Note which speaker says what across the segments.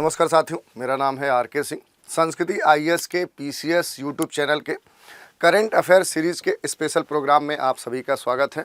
Speaker 1: नमस्कार साथियों, मेरा नाम है आर.के. सिंह। संस्कृति आईएएस के पीसीएस यूट्यूब चैनल के करंट अफेयर सीरीज़ के स्पेशल प्रोग्राम में आप सभी का स्वागत है।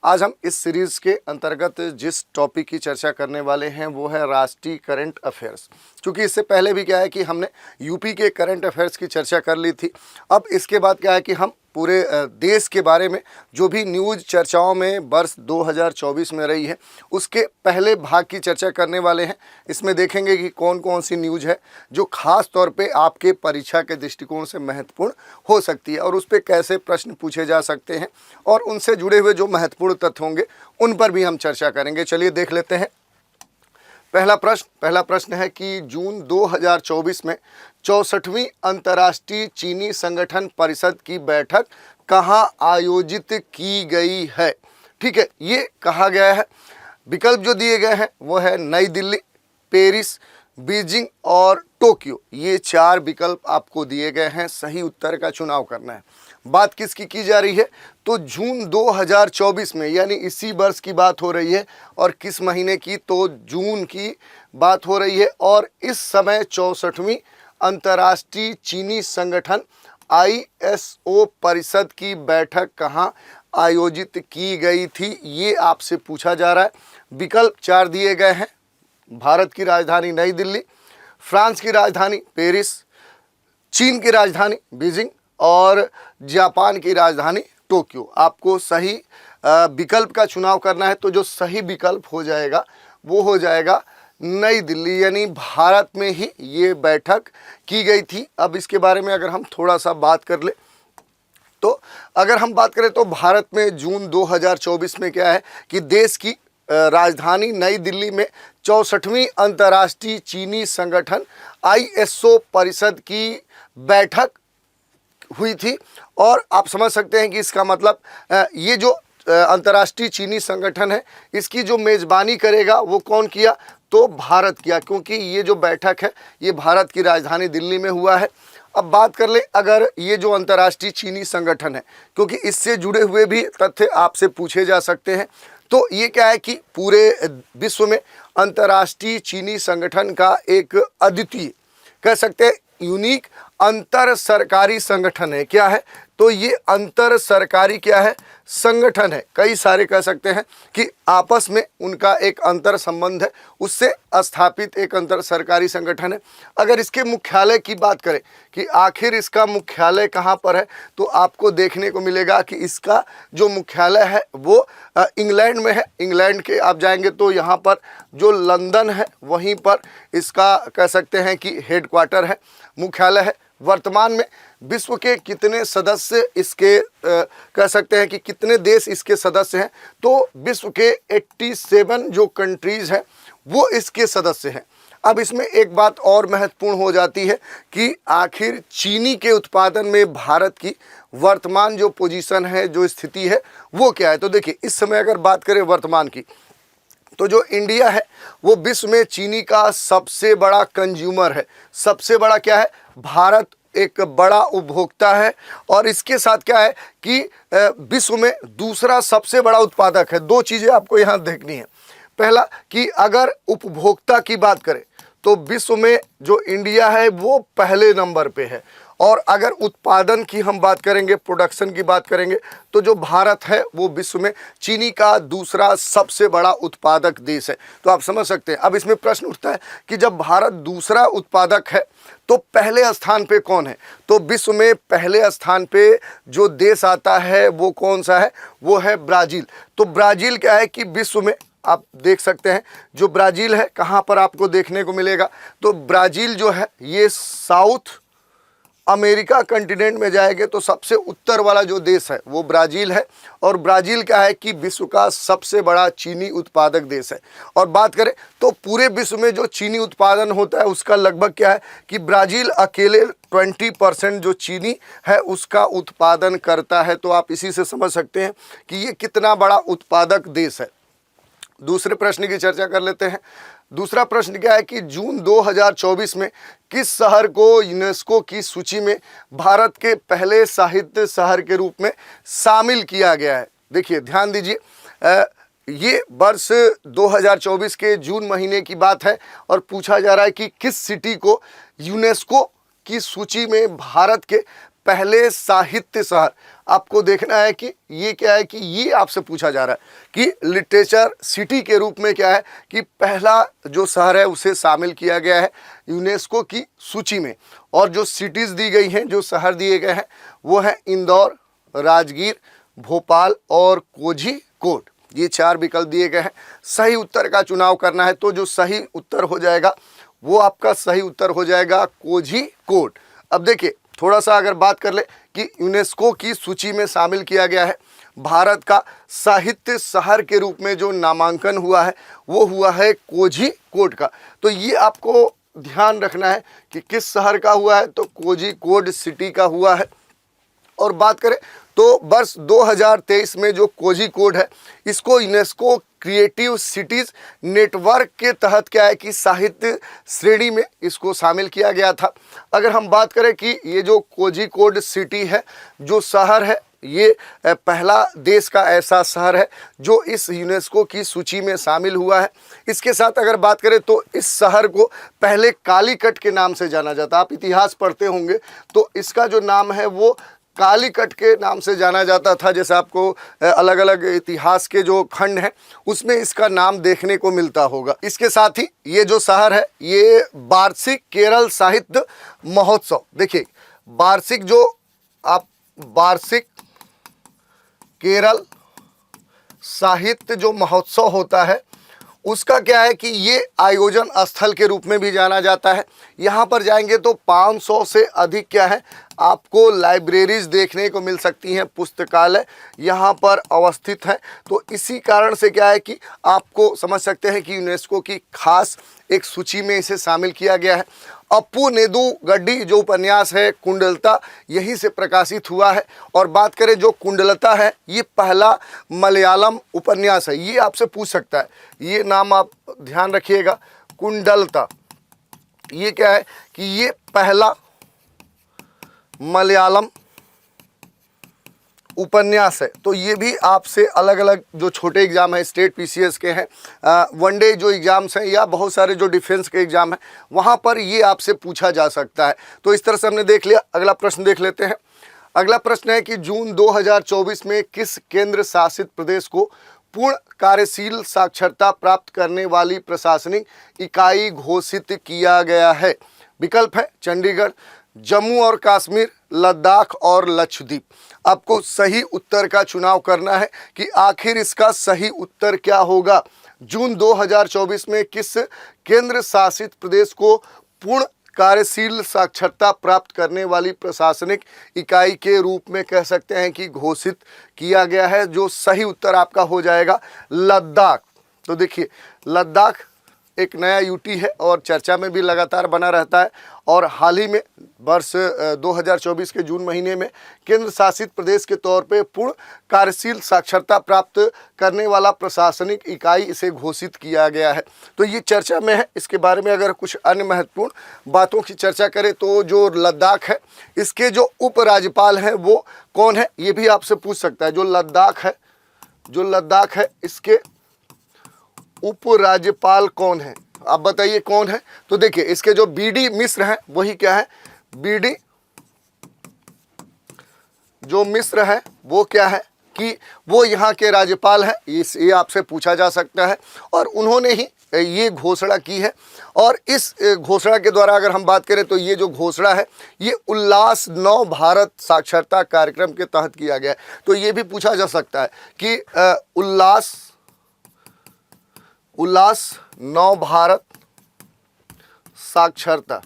Speaker 1: आज हम इस सीरीज़ के अंतर्गत जिस टॉपिक की चर्चा करने वाले हैं वो है राष्ट्रीय करंट अफेयर्स। क्योंकि इससे पहले भी क्या है कि हमने यूपी के करंट अफेयर्स की चर्चा कर ली थी। अब इसके बाद क्या है कि हम पूरे देश के बारे में जो भी न्यूज़ चर्चाओं में वर्ष 2024 में रही है उसके पहले भाग की चर्चा करने वाले हैं। इसमें देखेंगे कि कौन कौन सी न्यूज़ है जो खास तौर पे आपके परीक्षा के दृष्टिकोण से महत्वपूर्ण हो सकती है और उस पर कैसे प्रश्न पूछे जा सकते हैं और उनसे जुड़े हुए जो महत्वपूर्ण तथ्य होंगे उन पर भी हम चर्चा करेंगे। चलिए देख लेते हैं। पहला प्रश्न है कि जून 2024 में 64वीं अंतर्राष्ट्रीय चीनी संगठन परिषद की बैठक कहाँ आयोजित की गई है। ठीक है, ये कहा गया है। विकल्प जो दिए गए हैं वो है नई दिल्ली, पेरिस, बीजिंग और टोक्यो। ये 4 विकल्प आपको दिए गए हैं, सही उत्तर का चुनाव करना है। बात किसकी की जा रही है तो जून 2024 में, यानी इसी वर्ष की बात हो रही है। और किस महीने की, तो जून की बात हो रही है। और इस समय 64वीं अंतर्राष्ट्रीय चीनी संगठन ISO परिषद की बैठक कहाँ आयोजित की गई थी, ये आपसे पूछा जा रहा है। विकल्प 4 दिए गए हैं। भारत की राजधानी नई दिल्ली, फ्रांस की राजधानी पेरिस, चीन की राजधानी बीजिंग और जापान की राजधानी टोक्यो। आपको सही विकल्प का चुनाव करना है। तो जो सही विकल्प हो जाएगा वो हो जाएगा नई दिल्ली, यानी भारत में ही ये बैठक की गई थी। अब इसके बारे में अगर हम थोड़ा सा बात कर ले तो अगर हम बात करें तो भारत में जून 2024 में क्या है कि देश की राजधानी नई दिल्ली में 64वीं अंतर्राष्ट्रीय चीनी संगठन ISO परिषद की बैठक हुई थी। और आप समझ सकते हैं कि इसका मतलब ये जो अंतर्राष्ट्रीय चीनी संगठन है इसकी जो मेज़बानी करेगा वो कौन किया, तो भारत किया, क्योंकि ये जो बैठक है ये भारत की राजधानी दिल्ली में हुआ है। अब बात कर ले अगर ये जो अंतर्राष्ट्रीय चीनी संगठन है, क्योंकि इससे जुड़े हुए भी तथ्य आपसे पूछे जा सकते हैं। तो ये क्या है कि पूरे विश्व में अंतर्राष्ट्रीय चीनी संगठन का एक अद्वितीय, कह सकते हैं यूनिक अंतर सरकारी संगठन है। क्या है, तो ये अंतर सरकारी क्या है, संगठन है। कई सारे कह सकते हैं कि आपस में उनका एक अंतर संबंध है, उससे स्थापित एक अंतर सरकारी संगठन है। अगर इसके मुख्यालय की बात करें कि आखिर इसका मुख्यालय कहाँ पर है, तो आपको देखने को मिलेगा कि इसका जो मुख्यालय है वो इंग्लैंड में है। इंग्लैंड के आप जाएंगे तो यहाँ पर जो लंदन है वहीं पर इसका कह सकते हैं कि हेडक्वार्टर है, मुख्यालय है। वर्तमान में विश्व के कितने सदस्य इसके कह सकते हैं कि कितने देश इसके सदस्य हैं, तो विश्व के 87 जो कंट्रीज़ हैं वो इसके सदस्य हैं। अब इसमें एक बात और महत्वपूर्ण हो जाती है कि आखिर चीनी के उत्पादन में भारत की वर्तमान जो पोजीशन है, जो स्थिति है वो क्या है। तो देखिए, इस समय अगर बात करें वर्तमान की, तो जो इंडिया है वो विश्व में चीनी का सबसे बड़ा कंज्यूमर है। सबसे बड़ा क्या है, भारत एक बड़ा उपभोक्ता है। और इसके साथ क्या है कि विश्व में दूसरा सबसे बड़ा उत्पादक है। 2 चीज़ें आपको यहाँ देखनी है। पहला कि अगर उपभोक्ता की बात करें तो विश्व में जो इंडिया है वो पहले नंबर पे है। और अगर उत्पादन की हम बात करेंगे, प्रोडक्शन की बात करेंगे, तो जो भारत है वो विश्व में चीनी का दूसरा सबसे बड़ा उत्पादक देश है। तो आप समझ सकते हैं। अब इसमें प्रश्न उठता है कि जब भारत दूसरा उत्पादक है तो पहले स्थान पे कौन है। तो विश्व में पहले स्थान पे जो देश आता है वो कौन सा है, वो है ब्राज़ील। तो ब्राज़ील क्या है कि विश्व में आप देख सकते हैं जो ब्राज़ील है कहाँ पर आपको देखने को मिलेगा, तो ब्राज़ील जो है ये साउथ अमेरिका कंटिनेंट में जाएंगे तो सबसे उत्तर वाला जो देश है वो ब्राज़ील है। और ब्राज़ील क्या है कि विश्व का सबसे बड़ा चीनी उत्पादक देश है। और बात करें तो पूरे विश्व में जो चीनी उत्पादन होता है उसका लगभग क्या है कि ब्राज़ील अकेले 20% जो चीनी है उसका उत्पादन करता है। तो आप इसी से समझ सकते हैं कि ये कितना बड़ा उत्पादक देश है। दूसरे प्रश्न की चर्चा कर लेते हैं। दूसरा प्रश्न क्या है कि जून 2024 में किस शहर को यूनेस्को की सूची में भारत के पहले साहित्य शहर के रूप में शामिल किया गया है। देखिए, ध्यान दीजिए, ये वर्ष 2024 के जून महीने की बात है और पूछा जा रहा है कि किस सिटी को यूनेस्को की सूची में भारत के पहले साहित्य शहर, आपको देखना है कि ये क्या है, कि ये आपसे पूछा जा रहा है कि लिटरेचर सिटी के रूप में क्या है कि पहला जो शहर है उसे शामिल किया गया है यूनेस्को की सूची में। और जो सिटीज़ दी गई हैं, जो शहर दिए गए हैं, वो है इंदौर, राजगीर, भोपाल और कोझीकोड। ये 4 विकल्प दिए गए हैं। सही उत्तर का चुनाव करना है तो जो सही उत्तर हो जाएगा वो आपका सही उत्तर हो जाएगा कोझीकोड। अब देखिए, थोड़ा सा अगर बात कर ले कि यूनेस्को की सूची में शामिल किया गया है भारत का साहित्य शहर के रूप में जो नामांकन हुआ है वो हुआ है कोझीकोड का। तो ये आपको ध्यान रखना है कि किस शहर का हुआ है, तो कोझीकोड सिटी का हुआ है। और बात करें तो वर्ष 2023 में जो कोझीकोड है इसको यूनेस्को क्रिएटिव सिटीज़ नेटवर्क के तहत क्या है कि साहित्य श्रेणी में इसको शामिल किया गया था। अगर हम बात करें कि ये जो कोझीकोड सिटी है, जो शहर है, ये पहला देश का ऐसा शहर है जो इस यूनेस्को की सूची में शामिल हुआ है। इसके साथ अगर बात करें तो इस शहर को पहले कालीकट के नाम से जाना जाता। आप इतिहास पढ़ते होंगे तो इसका जो नाम है वो कालीकट के नाम से जाना जाता था। जैसे आपको अलग अलग इतिहास के जो खंड हैं उसमें इसका नाम देखने को मिलता होगा। इसके साथ ही ये जो शहर है ये वार्षिक केरल साहित्य महोत्सव, देखिए वार्षिक केरल साहित्य जो महोत्सव होता है उसका क्या है कि ये आयोजन स्थल के रूप में भी जाना जाता है। यहाँ पर जाएंगे तो 500 से अधिक क्या है आपको लाइब्रेरीज देखने को मिल सकती हैं, पुस्तकालय यहाँ पर अवस्थित है। तो इसी कारण से क्या है कि आपको समझ सकते हैं कि यूनेस्को की खास एक सूची में इसे शामिल किया गया है। अप्पू नेदू गड्डी जो उपन्यास है कुंडलता यहीं से प्रकाशित हुआ है। और बात करें जो कुंडलता है ये पहला मलयालम उपन्यास है, ये आपसे पूछ सकता है, ये नाम आप ध्यान रखिएगा। कुंडलता ये क्या है कि ये पहला मलयालम उपन्यास है। तो ये भी आपसे अलग अलग जो छोटे एग्ज़ाम है स्टेट पीसीएस के हैं, वनडे जो एग्ज़ाम्स हैं या बहुत सारे जो डिफेंस के एग्ज़ाम हैं वहाँ पर ये आपसे पूछा जा सकता है। तो इस तरह से हमने देख लिया। अगला प्रश्न देख लेते हैं। अगला प्रश्न है कि जून 2024 में किस केंद्र शासित प्रदेश को पूर्ण कार्यशील साक्षरता प्राप्त करने वाली प्रशासनिक इकाई घोषित किया गया है? विकल्प है चंडीगढ़, जम्मू और कश्मीर, लद्दाख और लक्षद्वीप। आपको सही उत्तर का चुनाव करना है कि आखिर इसका सही उत्तर क्या होगा। जून 2024 में किस केंद्र शासित प्रदेश को पूर्ण कार्यशील साक्षरता प्राप्त करने वाली प्रशासनिक इकाई के रूप में कह सकते हैं कि घोषित किया गया है? जो सही उत्तर आपका हो जाएगा लद्दाख। तो देखिए, लद्दाख एक नया यूटी है और चर्चा में भी लगातार बना रहता है। और हाल ही में वर्ष 2024 के जून महीने में केंद्र शासित प्रदेश के तौर पे पूर्ण कार्यशील साक्षरता प्राप्त करने वाला प्रशासनिक इकाई इसे घोषित किया गया है। तो ये चर्चा में है। इसके बारे में अगर कुछ अन्य महत्वपूर्ण बातों की चर्चा करें तो जो लद्दाख है इसके जो उपराज्यपाल हैं वो कौन है, ये भी आपसे पूछ सकता है। जो लद्दाख है इसके उपराज्यपाल कौन है, आप बताइए कौन है? तो देखिए, इसके जो बीडी मिश्र हैं वही क्या है, बीडी जो मिश्र है वो क्या है कि वो यहाँ के राज्यपाल हैं। ये आपसे पूछा जा सकता है और उन्होंने ही ये घोषणा की है। और इस घोषणा के द्वारा अगर हम बात करें तो ये जो घोषणा है ये उल्लास नव भारत साक्षरता कार्यक्रम के तहत किया गया है। तो ये भी पूछा जा सकता है कि उल्लास नव भारत साक्षरता,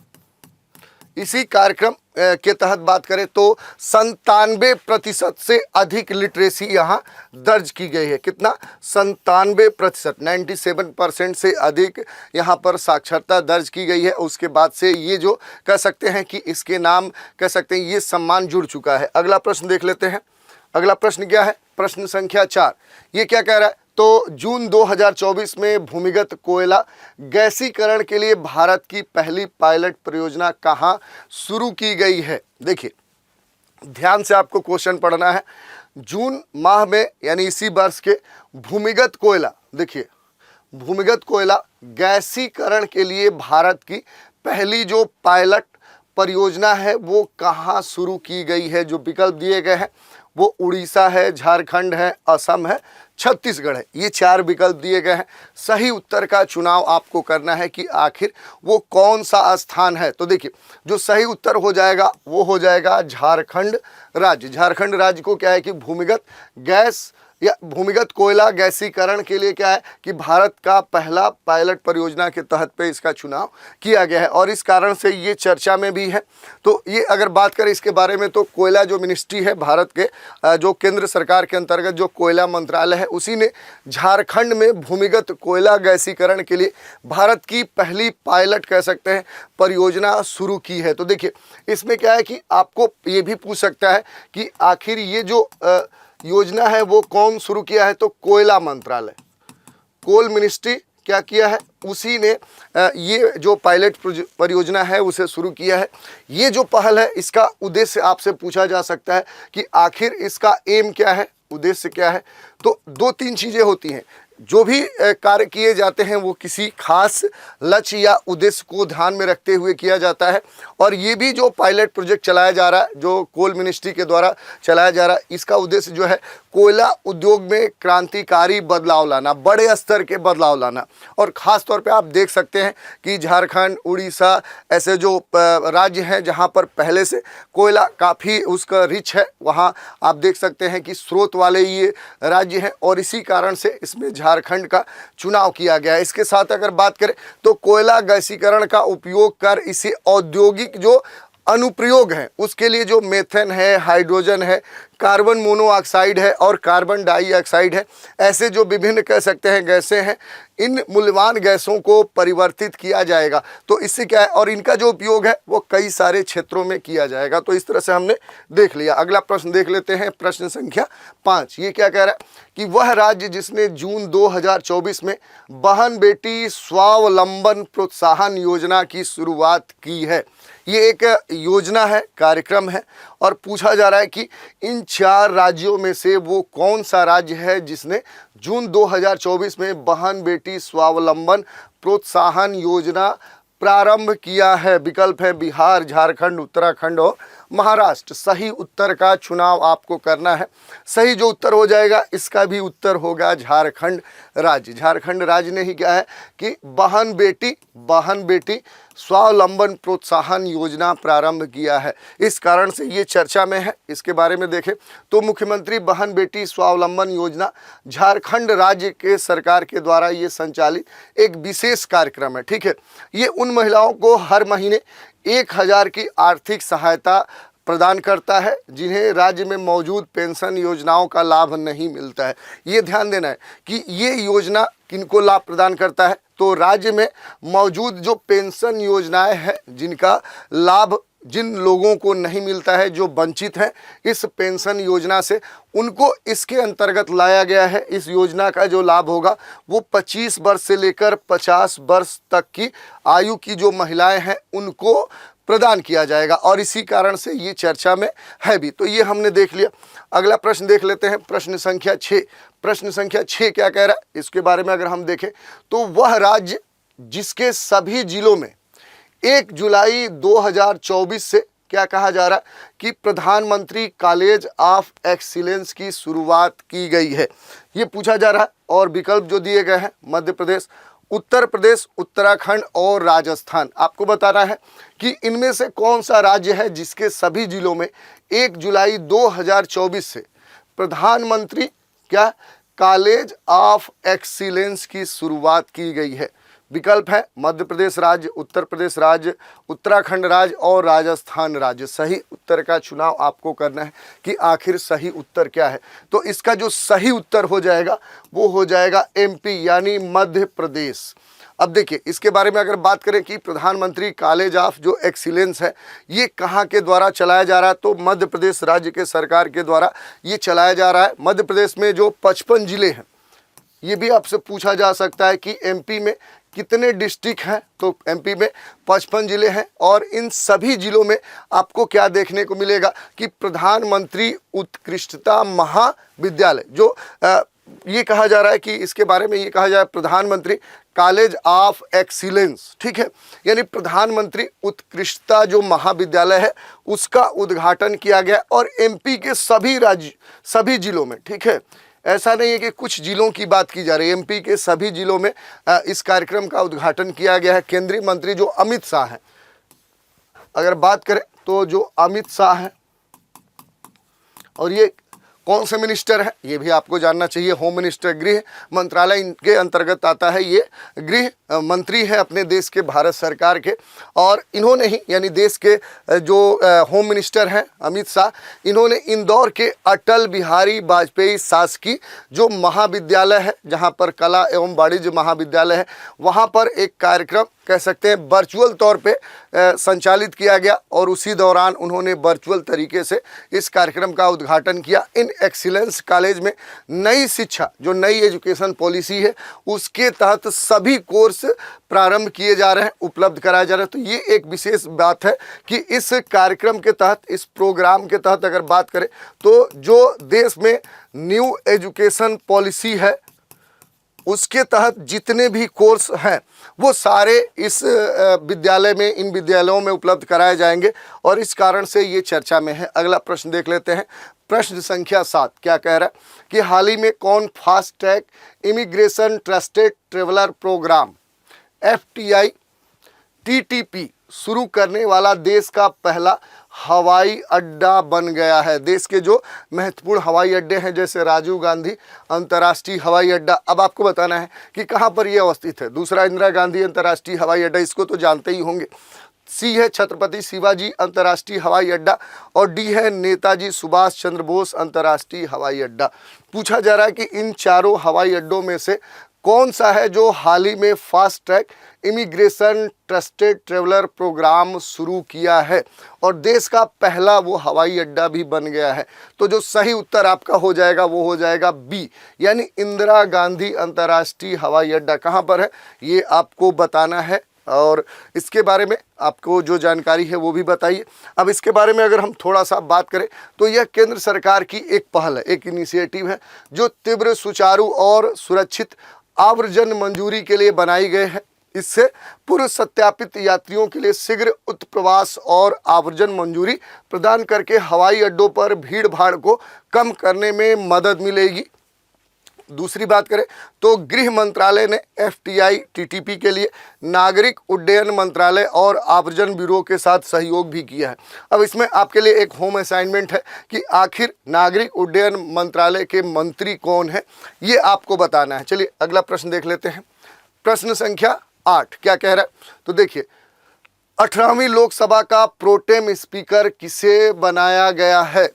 Speaker 1: इसी कार्यक्रम के तहत बात करें तो 97% से अधिक लिटरेसी यहाँ दर्ज की गई है। कितना? 97%, 97% से अधिक यहाँ पर साक्षरता दर्ज की गई है। उसके बाद से ये जो कह सकते हैं कि इसके नाम कह सकते हैं ये सम्मान जुड़ चुका है। अगला प्रश्न देख लेते हैं। अगला प्रश्न क्या है? प्रश्न संख्या 4। ये क्या कह रहा है? तो जून 2024 में भूमिगत कोयला गैसीकरण के लिए भारत की पहली पायलट परियोजना कहाँ शुरू की गई है? देखिए, ध्यान से आपको क्वेश्चन पढ़ना है। जून माह में यानी इसी वर्ष के भूमिगत कोयला, देखिए भूमिगत कोयला गैसीकरण के लिए भारत की पहली जो पायलट परियोजना है वो कहाँ शुरू की गई है। जो विकल्प दिए गए हैं वो उड़ीसा है, झारखंड है, असम है, छत्तीसगढ़ है। ये 4 विकल्प दिए गए हैं। सही उत्तर का चुनाव आपको करना है कि आखिर वो कौन सा स्थान है। तो देखिए जो सही उत्तर हो जाएगा वो हो जाएगा झारखंड राज्य। झारखंड राज्य को क्या है कि भूमिगत गैस या भूमिगत कोयला गैसीकरण के लिए क्या है कि भारत का पहला पायलट परियोजना के तहत पे इसका चुनाव किया गया है और इस कारण से ये चर्चा में भी है। तो ये अगर बात करें इसके बारे में तो कोयला जो मिनिस्ट्री है भारत के, जो केंद्र सरकार के अंतर्गत जो कोयला मंत्रालय है, उसी ने झारखंड में भूमिगत कोयला गैसीकरण के लिए भारत की पहली पायलट कह सकते हैं परियोजना शुरू की है। तो देखिए इसमें क्या है कि आपको ये भी पूछ सकता है कि आखिर ये जो योजना है वो कौन शुरू किया है। तो कोयला मंत्रालय, कोल मिनिस्ट्री क्या किया है, उसी ने ये जो पायलट परियोजना है उसे शुरू किया है। ये जो पहल है इसका उद्देश्य आपसे पूछा जा सकता है कि आखिर इसका एम क्या है, उद्देश्य क्या है। तो 2-3 चीज़ें होती हैं। जो भी कार्य किए जाते हैं वो किसी खास लक्ष्य या उद्देश्य को ध्यान में रखते हुए किया जाता है और ये भी जो पायलट प्रोजेक्ट चलाया जा रहा है, जो कोल मिनिस्ट्री के द्वारा चलाया जा रहा है, इसका उद्देश्य जो है कोयला उद्योग में क्रांतिकारी बदलाव लाना, बड़े स्तर के बदलाव लाना। और ख़ास तौर पे आप देख सकते हैं कि झारखंड, उड़ीसा ऐसे जो राज्य हैं जहाँ पर पहले से कोयला काफ़ी उसका रिच है, वहाँ आप देख सकते हैं कि स्रोत वाले ये राज्य हैं और इसी कारण से इसमें झारखंड का चुनाव किया गया है। इसके साथ अगर बात करें तो कोयला गैसीकरण का उपयोग कर इसे औद्योगिक जो अनुप्रयोग हैं उसके लिए जो मेथेन है, हाइड्रोजन है, कार्बन मोनोऑक्साइड है और कार्बन डाइऑक्साइड है, ऐसे जो विभिन्न कह सकते हैं गैसें हैं, इन मूल्यवान गैसों को परिवर्तित किया जाएगा। तो इससे क्या है और इनका जो उपयोग है वो कई सारे क्षेत्रों में किया जाएगा। तो इस तरह से हमने देख लिया। अगला प्रश्न देख लेते हैं, प्रश्न संख्या 5। ये क्या कह रहा है कि वह राज्य जिसने जून 2024 में बहन बेटी स्वावलंबन प्रोत्साहन योजना की शुरुआत की है। ये एक योजना है, कार्यक्रम है और पूछा जा रहा है कि इन 4 राज्यों में से वो कौन सा राज्य है जिसने जून 2024 में बहन बेटी स्वावलंबन प्रोत्साहन योजना प्रारंभ किया है। विकल्प है बिहार, झारखंड, उत्तराखंड और महाराष्ट्र। सही उत्तर का चुनाव आपको करना है। सही जो उत्तर हो जाएगा इसका भी उत्तर होगा झारखंड राज्य। झारखंड राज्य ने ही क्या है कि बहन बेटी स्वावलंबन प्रोत्साहन योजना प्रारंभ किया है। इस कारण से ये चर्चा में है। इसके बारे में देखें तो मुख्यमंत्री बहन बेटी स्वावलंबन योजना झारखंड राज्य के सरकार के द्वारा ये संचालित एक विशेष कार्यक्रम है। ठीक है, ये उन महिलाओं को हर महीने 1000 की आर्थिक सहायता प्रदान करता है जिन्हें राज्य में मौजूद पेंशन योजनाओं का लाभ नहीं मिलता है। ये ध्यान देना है कि ये योजना किनको लाभ प्रदान करता है। तो राज्य में मौजूद जो पेंशन योजनाएं हैं जिनका लाभ जिन लोगों को नहीं मिलता है, जो वंचित हैं इस पेंशन योजना से, उनको इसके अंतर्गत लाया गया है। इस योजना का जो लाभ होगा वो 25 वर्ष से लेकर 50 वर्ष तक की आयु की जो महिलाएं हैं उनको प्रदान किया जाएगा और इसी कारण से ये चर्चा में है भी। तो ये हमने देख लिया। अगला प्रश्न देख लेते हैं, प्रश्न संख्या 6। प्रश्न संख्या 6 क्या कह रहा है इसके बारे में अगर हम देखें तो वह राज्य जिसके सभी जिलों में 1 जुलाई 2024 से क्या कहा जा रहा है कि प्रधानमंत्री कॉलेज ऑफ एक्सीलेंस की शुरुआत की गई है, ये पूछा जा रहा है। और विकल्प जो दिए गए हैं मध्य प्रदेश, उत्तर प्रदेश, उत्तराखंड और राजस्थान। आपको बताना है कि इनमें से कौन सा राज्य है जिसके सभी जिलों में 1 जुलाई 2024 से प्रधानमंत्री क्या कॉलेज ऑफ एक्सीलेंस की शुरुआत की गई है। विकल्प है मध्य प्रदेश राज्य, उत्तर प्रदेश राज्य, उत्तराखंड राज्य और राजस्थान राज्य। सही उत्तर का चुनाव आपको करना है कि आखिर सही उत्तर क्या है। तो इसका जो सही उत्तर हो जाएगा वो हो जाएगा एमपी यानी मध्य प्रदेश। अब देखिए इसके बारे में अगर बात करें कि प्रधानमंत्री कॉलेज ऑफ जो एक्सीलेंस है ये कहाँ के द्वारा चलाया जा रहा है, तो मध्य प्रदेश राज्य के सरकार के द्वारा ये चलाया जा रहा है। मध्य प्रदेश में जो 55 जिले हैं, ये भी आपसे पूछा जा सकता है कि एमपी में कितने डिस्ट्रिक्ट हैं, तो एमपी में 55 जिले हैं और इन सभी जिलों में आपको क्या देखने को मिलेगा कि प्रधानमंत्री उत्कृष्टता महाविद्यालय, जो ये कहा जा रहा है कि इसके बारे में ये कहा जा रहा है प्रधानमंत्री कॉलेज ऑफ एक्सीलेंस, ठीक है, यानी प्रधानमंत्री उत्कृष्टता जो महाविद्यालय है उसका उद्घाटन किया गया और एमपी के सभी जिलों में, ठीक है, ऐसा नहीं है कि कुछ जिलों की बात की जा रही है, एमपी के सभी जिलों में इस कार्यक्रम का उद्घाटन किया गया है। केंद्रीय मंत्री जो अमित शाह हैं, अगर बात करें तो जो अमित शाह हैं, और ये कौन से मिनिस्टर है ये भी आपको जानना चाहिए, होम मिनिस्टर, गृह मंत्रालय इनके अंतर्गत आता है, ये गृह मंत्री है अपने देश के भारत सरकार के, और इन्होंने ही यानी देश के जो होम मिनिस्टर हैं अमित शाह, इन्होंने इंदौर के अटल बिहारी वाजपेयी शासकीय जो महाविद्यालय है, जहां पर कला एवं वाणिज्य महाविद्यालय है, वहां पर एक कार्यक्रम कह सकते हैं वर्चुअल तौर पे संचालित किया गया और उसी दौरान उन्होंने वर्चुअल तरीके से इस कार्यक्रम का उद्घाटन किया। इन एक्सीलेंस कॉलेज में नई शिक्षा, जो नई एजुकेशन पॉलिसी है उसके तहत सभी कोर्स प्रारंभ किए जा रहे हैं, उपलब्ध कराए जा रहे हैं। तो ये एक विशेष बात है कि इस कार्यक्रम के तहत, इस प्रोग्राम के तहत अगर बात करें तो जो देश में न्यू एजुकेशन पॉलिसी है उसके तहत जितने भी कोर्स हैं वो सारे इस विद्यालय में, इन विद्यालयों में उपलब्ध कराए जाएंगे और इस कारण से ये चर्चा में है। अगला प्रश्न देख लेते हैं, प्रश्न संख्या 7 क्या कह रहा है कि हाल ही में कौन fast track immigration trusted traveller programme FTI TTP शुरू करने वाला देश का पहला हवाई अड्डा बन गया है। देश के जो महत्वपूर्ण हवाई अड्डे हैं जैसे राजीव गांधी अंतर्राष्ट्रीय हवाई अड्डा, अब आपको बताना है कि कहाँ पर यह अवस्थित है। दूसरा इंदिरा गांधी अंतर्राष्ट्रीय हवाई अड्डा, इसको तो जानते ही होंगे। सी है छत्रपति शिवाजी अंतर्राष्ट्रीय हवाई अड्डा और डी है नेताजी सुभाष चंद्र बोस अंतर्राष्ट्रीय हवाई अड्डा। पूछा जा रहा है कि इन चारों हवाई अड्डों में से कौन सा है जो हाल ही में fast track immigration trusted traveller programme शुरू किया है और देश का पहला वो हवाई अड्डा भी बन गया है। तो जो सही उत्तर आपका हो जाएगा वो हो जाएगा बी, यानी इंदिरा गांधी अंतर्राष्ट्रीय हवाई अड्डा। कहाँ पर है ये आपको बताना है और इसके बारे में आपको जो जानकारी है वो भी बताइए। अब इसके बारे में अगर हम थोड़ा सा बात करें तो यह केंद्र सरकार की एक पहल है, एक इनिशिएटिव है जो तीव्र, सुचारू और सुरक्षित आव्रजन मंजूरी के लिए बनाई गए हैं। इससे पूर्व सत्यापित यात्रियों के लिए शीघ्र उत्प्रवास और आव्रजन मंजूरी प्रदान करके हवाई अड्डों पर भीड़ भाड़ को कम करने में मदद मिलेगी। दूसरी बात करें तो गृह मंत्रालय ने FTI TTP के लिए नागरिक उड्डयन मंत्रालय और आव्रजन ब्यूरो के साथ सहयोग भी किया है। अब इसमें आपके लिए एक होम असाइनमेंट है कि आखिर नागरिक उड्डयन मंत्रालय के मंत्री कौन है, ये आपको बताना है। चलिए अगला प्रश्न देख लेते हैं, प्रश्न संख्या 8 क्या कह रहा है तो देखिए, 18वीं लोकसभा का प्रोटेम स्पीकर किसे बनाया गया है।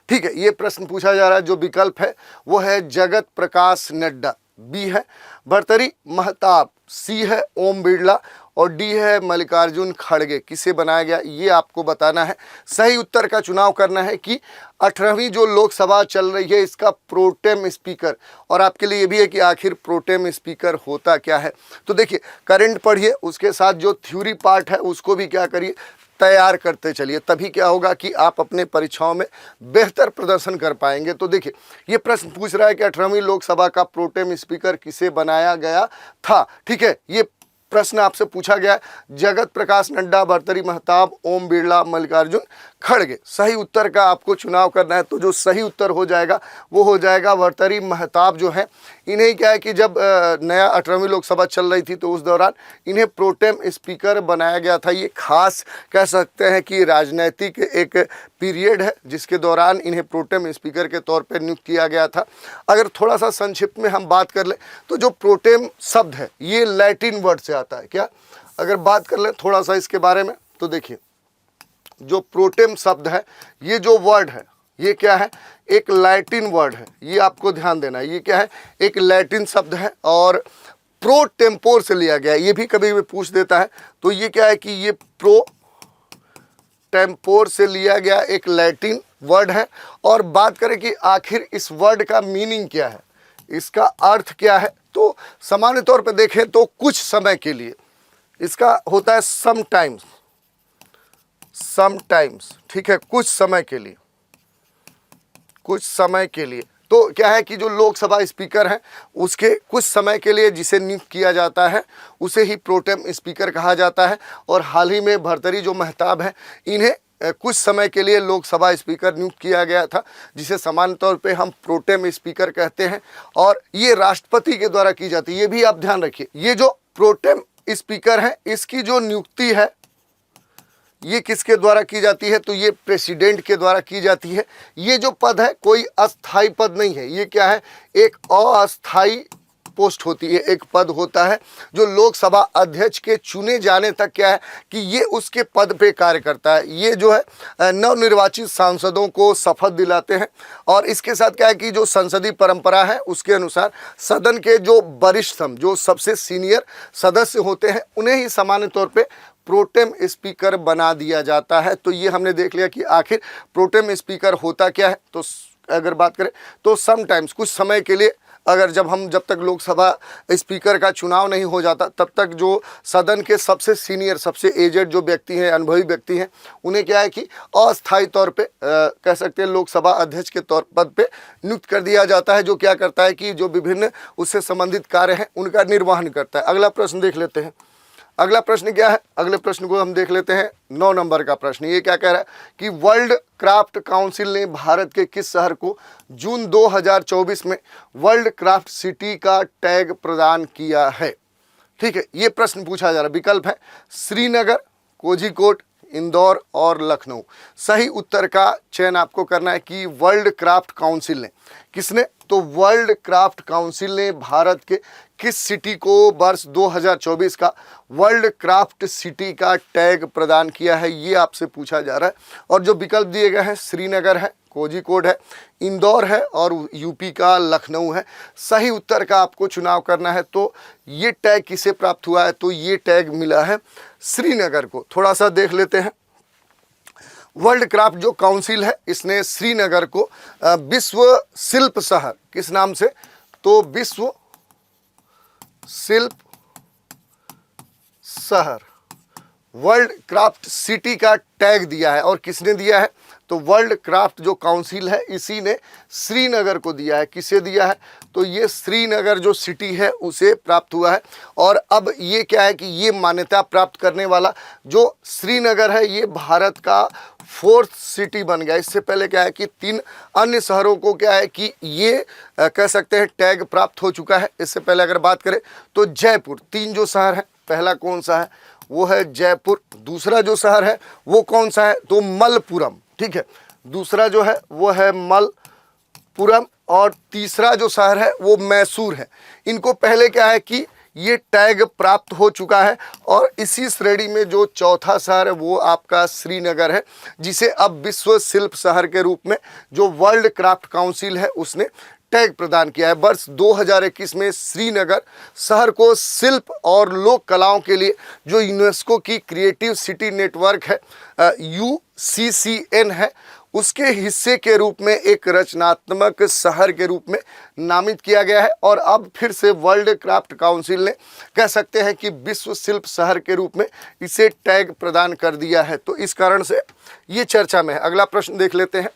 Speaker 1: ठीक है, ये प्रश्न पूछा जा रहा है। जो विकल्प है वो है जगत प्रकाश नड्डा, बी है भर्तृहरि महताब, सी है ओम बिरला और डी है मल्लिकार्जुन खड़गे। किसे बनाया गया ये आपको बताना है। सही उत्तर का चुनाव करना है कि 18वीं जो लोकसभा चल रही है इसका प्रोटेम स्पीकर, और आपके लिए ये भी है कि आखिर प्रोटेम स्पीकर होता क्या है। तो देखिए करंट पढ़िए, उसके साथ जो थ्योरी पार्ट है उसको भी क्या करिए, तैयार करते चलिए, तभी क्या होगा कि आप अपने परीक्षाओं में बेहतर प्रदर्शन कर पाएंगे। तो देखिए ये प्रश्न पूछ रहा है कि 18वीं लोकसभा का प्रोटेम स्पीकर किसे बनाया गया था। ठीक है, ये प्रश्न आपसे पूछा गया है जगत प्रकाश नड्डा, भर्तृहरि महताब, ओम बिरला, मल्लिकार्जुन खड़गे। सही उत्तर का आपको चुनाव करना है। तो जो सही उत्तर हो जाएगा वो हो जाएगा भर्तृहरि महताब जो है। इन्हें क्या है कि जब नया 18वीं लोकसभा चल रही थी तो उस दौरान इन्हें प्रोटेम स्पीकर बनाया गया था। ये खास कह सकते हैं कि राजनीतिक एक पीरियड है जिसके दौरान इन्हें प्रोटेम स्पीकर के तौर पर नियुक्त किया गया था। अगर थोड़ा सा संक्षिप्त में हम बात कर लें तो जो प्रोटेम शब्द है ये लैटिन वर्ड से आता है। क्या अगर बात कर लें थोड़ा सा इसके बारे में तो देखिए, जो प्रोटेम शब्द है ये जो वर्ड है ये क्या है, एक लैटिन वर्ड है। ये आपको ध्यान देना है, ये क्या है, एक लैटिन शब्द है और प्रो टेम्पोर से लिया गया है। ये भी कभी भी पूछ देता है। तो ये क्या है कि ये प्रो टेम्पोर से लिया गया एक लैटिन वर्ड है। और बात करें कि आखिर इस वर्ड का मीनिंग क्या है, इसका अर्थ क्या है, तो तो सामान्य तौर पे देखें तो कुछ समय के लिए, इसका होता है समटाइम्स, ठीक है, कुछ समय के लिए, कुछ समय के लिए। तो क्या है कि जो लोकसभा स्पीकर हैं उसके कुछ समय के लिए जिसे नियुक्त किया जाता है उसे ही प्रोटेम स्पीकर कहा जाता है। और हाल ही में भर्तृहरि जो महताब हैं इन्हें कुछ समय के लिए लोकसभा स्पीकर नियुक्त किया गया था, जिसे सामान्य तौर पे हम प्रोटेम स्पीकर कहते हैं, और ये राष्ट्रपति के द्वारा की जाती है। ये भी आप ध्यान रखिए, ये जो प्रोटेम स्पीकर है इसकी जो नियुक्ति है ये किसके द्वारा की जाती है, तो ये प्रेसिडेंट के द्वारा की जाती है। ये जो पद है कोई अस्थाई पद नहीं है, ये क्या है, एक अस्थाई पोस्ट होती है, एक पद होता है जो लोकसभा अध्यक्ष के चुने जाने तक क्या है कि ये उसके पद पे कार्य करता है। ये जो है नवनिर्वाचित सांसदों को शपथ दिलाते हैं। और इसके साथ क्या है कि जो संसदीय परंपरा है उसके अनुसार सदन के जो वरिष्ठतम, जो सबसे सीनियर सदस्य होते हैं उन्हें ही सामान्य तौर पे प्रोटेम स्पीकर बना दिया जाता है। तो ये हमने देख लिया कि आखिर प्रोटेम स्पीकर होता क्या है। तो अगर बात करें तो समटाइम्स, कुछ समय के लिए, अगर जब तक लोकसभा स्पीकर का चुनाव नहीं हो जाता तब तक जो सदन के सबसे सीनियर, सबसे एजेड जो व्यक्ति हैं, अनुभवी व्यक्ति हैं, उन्हें क्या है कि अस्थायी तौर पे कह सकते हैं लोकसभा अध्यक्ष के तौर पद पे नियुक्त कर दिया जाता है, जो क्या करता है कि जो विभिन्न उससे संबंधित कार्य हैं उनका निर्वहन करता है। अगला प्रश्न देख लेते हैं। अगला प्रश्न क्या है, अगले प्रश्न को हम देख लेते हैं 9 नंबर का प्रश्न। ये क्या कह रहा है कि वर्ल्ड क्राफ्ट काउंसिल ने भारत के किस शहर को जून 2024 में वर्ल्ड क्राफ्ट सिटी का टैग प्रदान किया है। ठीक है, ये प्रश्न पूछा जा रहा है। विकल्प है श्रीनगर, कोझिकोड, इंदौर और लखनऊ। सही उत्तर का चयन आपको करना है कि वर्ल्ड क्राफ्ट काउंसिल ने, किसने, तो वर्ल्ड क्राफ्ट काउंसिल ने भारत के किस सिटी को वर्ष 2024 का वर्ल्ड क्राफ्ट सिटी का टैग प्रदान किया है, ये आपसे पूछा जा रहा है। और जो विकल्प दिए गए हैं श्रीनगर है, कोझिकोड है, इंदौर है और यूपी का लखनऊ है। सही उत्तर का आपको चुनाव करना है। तो ये टैग किसे प्राप्त हुआ है, तो ये टैग मिला है श्रीनगर को। थोड़ा सा देख लेते हैं। वर्ल्ड क्राफ्ट जो काउंसिल है इसने श्रीनगर को विश्व शिल्प शहर, किस नाम से, तो विश्व शिल्प शहर, वर्ल्ड क्राफ्ट सिटी का टैग दिया है। और किसने दिया है, तो वर्ल्ड क्राफ्ट जो काउंसिल है इसी ने श्रीनगर को दिया है। किसे दिया है, तो ये श्रीनगर जो सिटी है उसे प्राप्त हुआ है। और अब ये क्या है कि ये मान्यता प्राप्त करने वाला जो श्रीनगर है ये भारत का 4th सिटी बन गया। इससे पहले क्या है कि 3 अन्य शहरों को क्या है कि ये कह सकते हैं टैग प्राप्त हो चुका है। इससे पहले अगर बात करें तो जयपुर, 3 जो शहर हैं, पहला कौन सा है, वो है जयपुर। दूसरा जो शहर है वो कौन सा है, तो मलपुरम। ठीक है, दूसरा जो है वो है मलपुरम। और तीसरा जो शहर है वो मैसूर है। इनको पहले क्या है कि ये टैग प्राप्त हो चुका है। और इसी श्रेणी में जो चौथा शहर है वो आपका श्रीनगर है, जिसे अब विश्व शिल्प शहर के रूप में जो वर्ल्ड क्राफ्ट काउंसिल है उसने टैग प्रदान किया है। वर्ष 2021 में श्रीनगर शहर को शिल्प और लोक कलाओं के लिए जो यूनेस्को की क्रिएटिव सिटी नेटवर्क है UCCN है उसके हिस्से के रूप में एक रचनात्मक शहर के रूप में नामित किया गया है। और अब फिर से वर्ल्ड क्राफ्ट काउंसिल ने कह सकते हैं कि विश्व शिल्प शहर के रूप में इसे टैग प्रदान कर दिया है। तो इस कारण से ये चर्चा में है। अगला प्रश्न देख लेते हैं।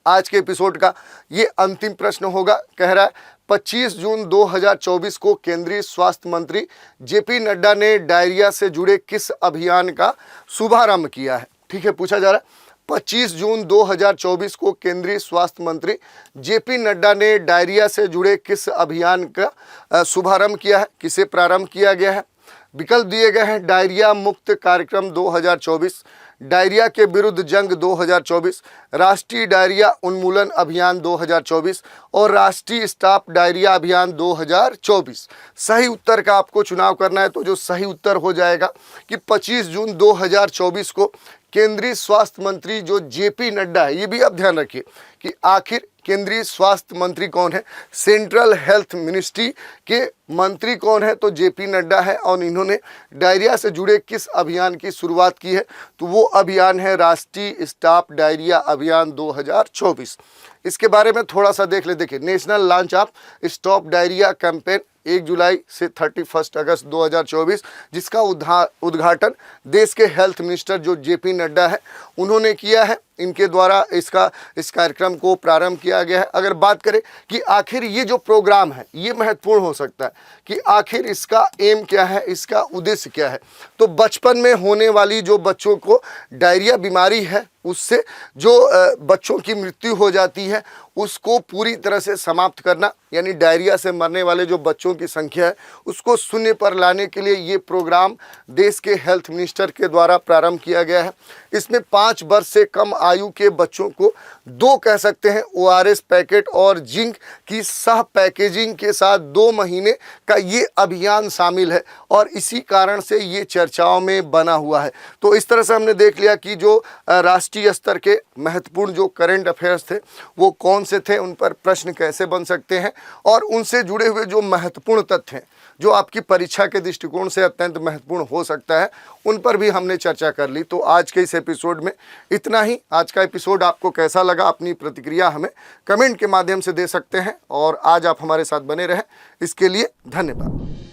Speaker 1: आज के एपिसोड का ये अंतिम प्रश्न होगा। कह रहा है 25 जून 2024 को केंद्रीय स्वास्थ्य मंत्री JP नड्डा ने डायरिया से जुड़े किस अभियान का शुभारंभ किया है। ठीक है, पूछा जा रहा है 25 जून 2024 को केंद्रीय स्वास्थ्य मंत्री JP नड्डा ने डायरिया से जुड़े किस अभियान का शुभारंभ किया है, किसे प्रारंभ किया गया है। विकल्प दिए गए हैं डायरिया मुक्त कार्यक्रम 2024, डायरिया के विरुद्ध जंग 2024, राष्ट्रीय डायरिया उन्मूलन अभियान 2024 और राष्ट्रीय स्टॉप डायरिया अभियान 2024। सही उत्तर का आपको चुनाव करना है। तो जो सही उत्तर हो जाएगा कि 25 जून 2024 को केंद्रीय स्वास्थ्य मंत्री जो JP नड्डा है, ये भी आप ध्यान रखिए कि आखिर केंद्रीय स्वास्थ्य मंत्री कौन है, सेंट्रल हेल्थ मिनिस्ट्री के मंत्री कौन है, तो JP नड्डा है। और इन्होंने डायरिया से जुड़े किस अभियान की शुरुआत की है, तो वो अभियान है राष्ट्रीय स्टॉप डायरिया अभियान 2024। इसके बारे में थोड़ा सा देख ले। देखिए, national launch of stop diarrhoea campaign 1 जुलाई से 31 अगस्त 2024, जिसका उद्घाटन देश के हेल्थ मिनिस्टर जो जेपी नड्डा है उन्होंने किया है। इनके द्वारा इस कार्यक्रम को प्रारंभ किया गया है। अगर बात करें कि आखिर ये जो प्रोग्राम है ये महत्वपूर्ण हो सकता है कि आखिर इसका एम क्या है, इसका उद्देश्य क्या है, तो बचपन में होने वाली जो बच्चों को डायरिया बीमारी है उससे जो बच्चों की मृत्यु हो जाती है उसको पूरी तरह से समाप्त करना, यानी डायरिया से मरने वाले जो बच्चों की संख्या है उसको शून्य पर लाने के लिए ये प्रोग्राम देश के हेल्थ मिनिस्टर के द्वारा प्रारंभ किया गया है। इसमें 5 वर्ष से कम आयु के बच्चों को 2 कह सकते हैं ORS पैकेट और जिंक की सह पैकेजिंग के साथ 2 महीने का ये अभियान शामिल है और इसी कारण से ये चर्चाओं में बना हुआ है। तो इस तरह से हमने देख लिया कि जो राष्ट्रीय स्तर के महत्वपूर्ण जो करंट अफेयर्स थे वो कौन से थे, उन पर प्रश्न कैसे बन सकते हैं और उनसे जुड़े हुए जो महत्वपूर्ण तथ्य हैं जो आपकी परीक्षा के दृष्टिकोण से अत्यंत महत्वपूर्ण हो सकता है उन पर भी हमने चर्चा कर ली। तो आज के इस एपिसोड में इतना ही। आज का एपिसोड आपको कैसा लगा, अपनी प्रतिक्रिया हमें कमेंट के माध्यम से दे सकते हैं और आज आप हमारे साथ बने रहें, इसके लिए धन्यवाद।